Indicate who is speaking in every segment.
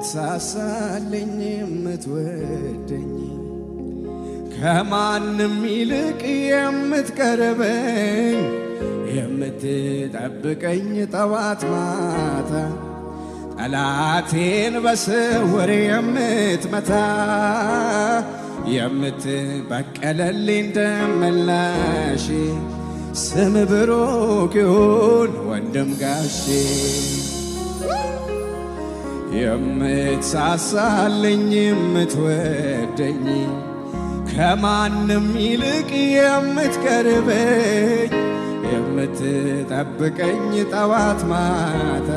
Speaker 1: የምትሳሳልኝ የምትወደኝ ከማንም ይልቅ የምትቀርበኝ የምትጠብቀኝ ጠዋት ማታ ጠላቴን በስውር የምትመታ የምትበቀለልኝ ደመላሼ ስም ብሩክ ይሁን ወንድም ጋሼ የምትሳሳልኝ የምትወደኝ ከማንም ይልቅ የምትቀርበኝ የምትጠብቀኝ ጠዋት ማታ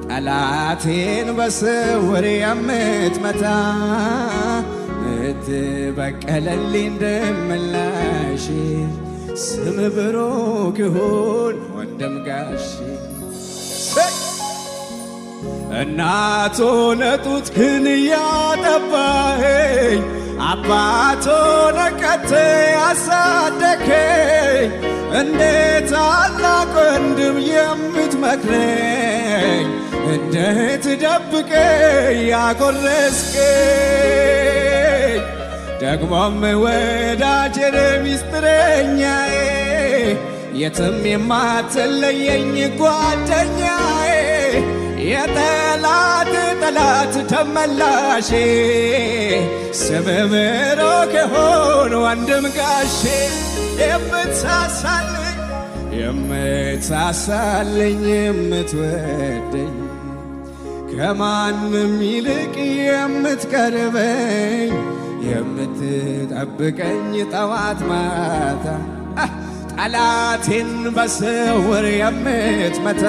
Speaker 1: ጠላቴን በስውር የምትመታ ምትበቀለልኝ ደመላሼ ስም ብሩክ ይሁን ወንድም ጋሼ እናቶ ለጡት ግን ያጠባኸኝ አባቶ ለቀቴ ያሳደከኝ እንዴት ታላቅ ወንድም የምትመክረኝ እንዴት ደብቀኝ ያጎረስከኝ ደግሞም ወዳጄ ሚስጥረኛዬ የትም የማትለየኝ ጓደኛዬ የጠላት ጠላት ደመላሼ ስም ብሩክ ይሁን ወንድም ጋሼ የምትሳሳልኝ የምትወደኝ ከማንም ይልቅ የምትቀርበኝ የምትጠብቀኝ ጠዋት ማታ ጠላቴን በስውር የምትመታ